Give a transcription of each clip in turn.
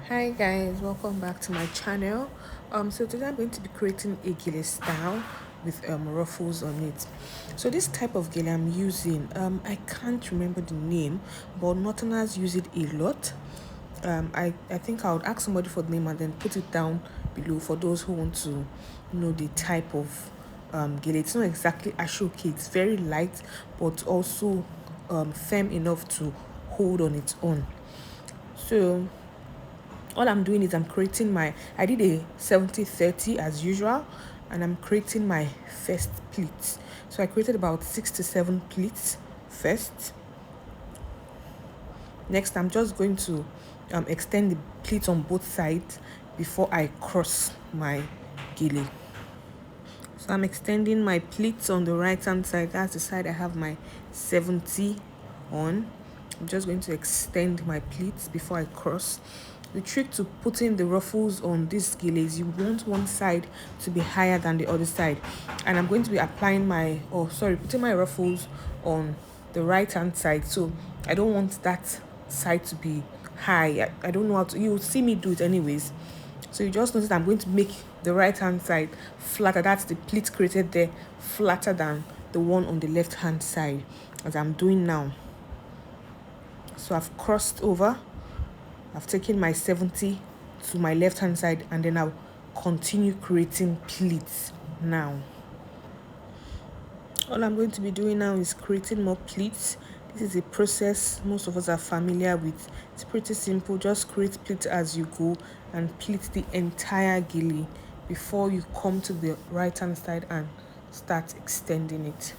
Hi guys, welcome back to my channel. So today I'm going to be creating a Gele style with ruffles on it. So this type of Gele I'm using, I can't remember the name, but Northerners use it a lot. I think I would ask somebody for the name and then put it down below for those who want to know the type of Gele. It's not exactly ashoke, it's very light but also firm enough to hold on its own. So all I'm doing is I'm creating I did a 70-30 as usual, and I'm creating my first pleat. So I created about 6 to 7 pleats first. Next, I'm just going to extend the pleats on both sides before I cross my Gele. So I'm extending my pleats on the right hand side. That's the side I have my 70 on. I'm just going to extend my pleats before I cross. The trick to putting the ruffles on this Gele is you want one side to be higher than the other side. And I'm going to be applying putting my ruffles on the right hand side. So I don't want that side to be high. I don't know how to, you'll see me do it anyways. So you just notice I'm going to make the right hand side flatter. That's the pleat created there, flatter than the one on the left hand side, as I'm doing now. So I've crossed over, I've taken my 70 to my left hand side, and then I'll continue creating pleats now. All I'm going to be doing now is creating more pleats. This is a process most of us are familiar with. It's pretty simple. Just create pleats as you go and pleat the entire Gele before you come to the right hand side and start extending it.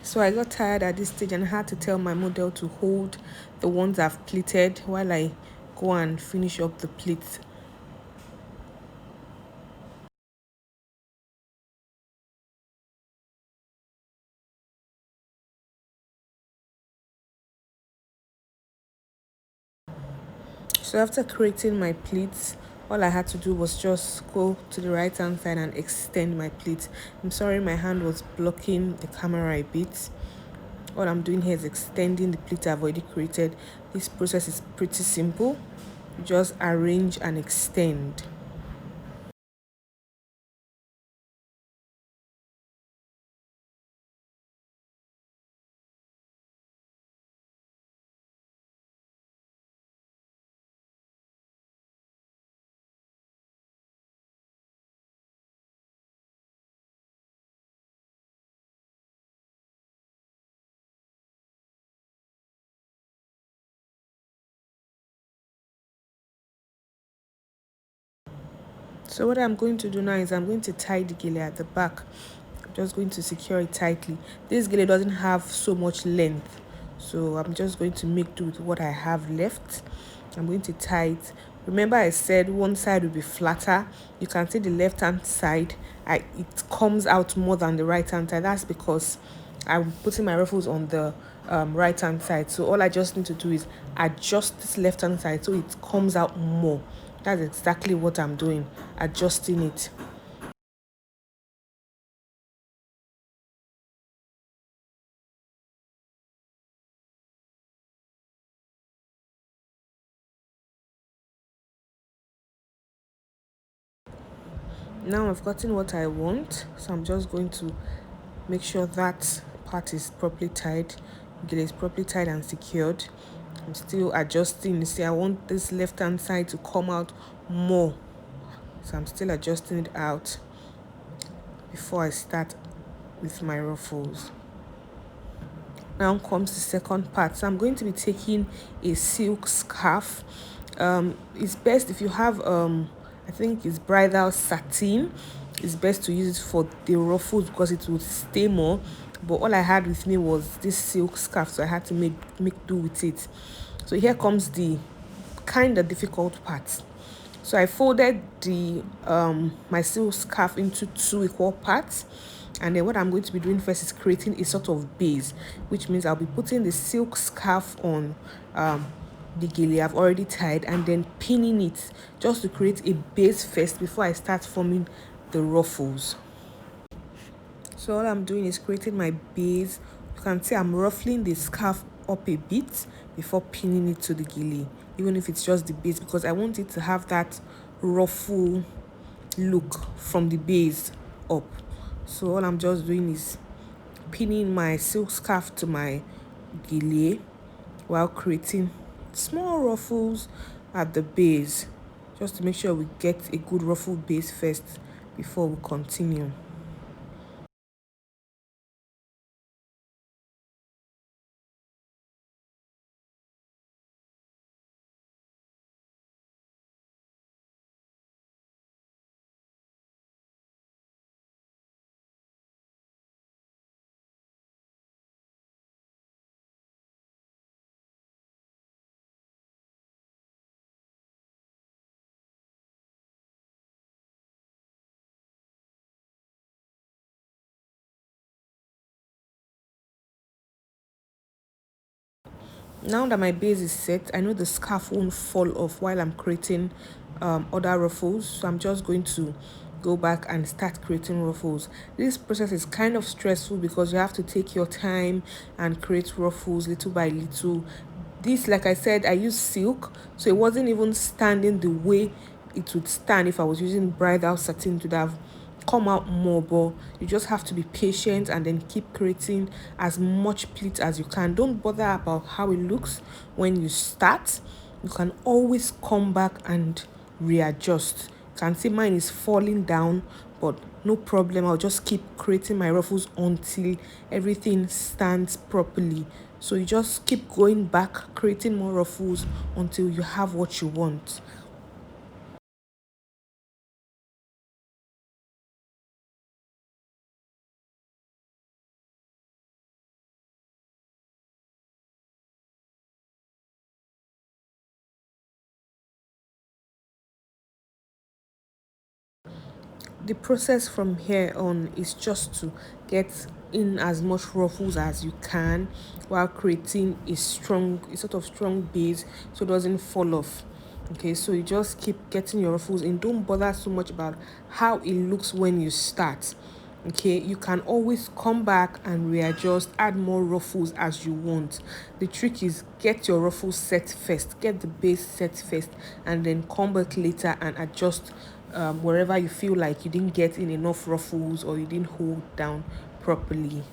So I got tired at this stage and had to tell my model to hold the ones I've pleated while I go and finish up the pleats. So after creating my pleats, all I had to do was just go to the right hand side and extend my pleats. I'm sorry my hand was blocking the camera a bit. All I'm doing here is extending the pleat I've already created. This process is pretty simple. You just arrange and extend. So what I'm going to do now is I'm going to tie the Gele at the back. I'm just going to secure it tightly. This Gele doesn't have so much length, so I'm just going to make do with what I have left. I'm going to tie it. Remember I said one side will be flatter. You can see the left hand side, it comes out more than the right hand side. That's because I'm putting my ruffles on the right hand side. So all I just need to do is adjust this left hand side so it comes out more. That's exactly what I'm doing, adjusting it. Now I've gotten what I want, so I'm just going to make sure that part is properly tied. It is properly tied and secured. I'm still adjusting. You see, I want this left hand side to come out more, so I'm still adjusting it out before I start with my ruffles. Now comes the second part. So I'm going to be taking a silk scarf. It's best if you have I think it's bridal satin. It's best to use it for the ruffles because it will stay more. But all I had with me was this silk scarf, so I had to make do with it. So here comes the kind of difficult part. So I folded the my silk scarf into 2 equal parts, and then what I'm going to be doing first is creating a sort of base, which means I'll be putting the silk scarf on the gele I've already tied and then pinning it just to create a base first before I start forming the ruffles. So all I'm doing is creating my base. You can see I'm ruffling the scarf up a bit before pinning it to the gele, even if it's just the base, because I want it to have that ruffle look from the base up. So all I'm just doing is pinning my silk scarf to my gele while creating small ruffles at the base, just to make sure we get a good ruffle base first before we continue. Now that my base is set, I know the scarf won't fall off while I'm creating other ruffles. So I'm just going to go back and start creating ruffles. This process is kind of stressful because you have to take your time and create ruffles little by little. This, like I said, I used silk, so it wasn't even standing the way it would stand if I was using bridal satin. To have come out more, but you just have to be patient and then keep creating as much pleat as you can. Don't bother about how it looks when you start. You can always come back and readjust. You can see mine is falling down, but no problem. I'll just keep creating my ruffles until everything stands properly. So you just keep going back, creating more ruffles until you have what you want. The process from here on is just to get in as much ruffles as you can while creating a sort of strong base so it doesn't fall off. Okay, so you just keep getting your ruffles in. Don't bother so much about how it looks when you start. Okay, you can always come back and readjust, add more ruffles as you want. The trick is get your ruffles set first, get the base set first, and then come back later and adjust wherever you feel like you didn't get in enough ruffles or you didn't hold down properly.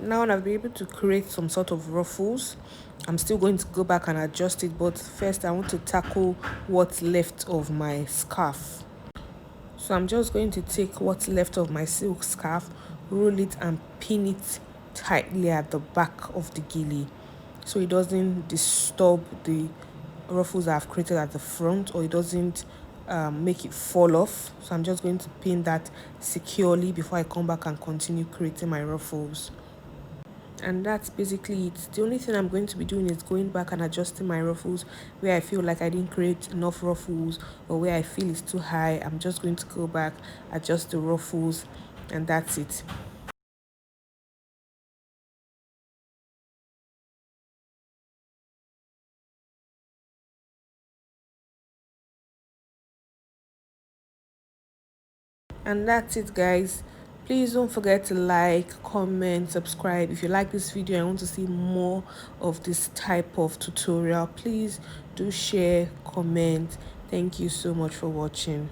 Now I'll be able to create some sort of ruffles. I'm still going to go back and adjust it, but first I want to tackle what's left of my scarf. So I'm just going to take what's left of my silk scarf, roll it and pin it tightly at the back of the gele so it doesn't disturb the ruffles I've created at the front, or it doesn't make it fall off. So I'm just going to pin that securely before I come back and continue creating my ruffles. And that's basically it. The only thing I'm going to be doing is going back and adjusting my ruffles where I feel like I didn't create enough ruffles, or where I feel it's too high. I'm just going to go back, adjust the ruffles, and that's it. And that's it, guys. Please don't forget to like, comment, subscribe. If you like this video and want to see more of this type of tutorial, please do share, comment. Thank you so much for watching.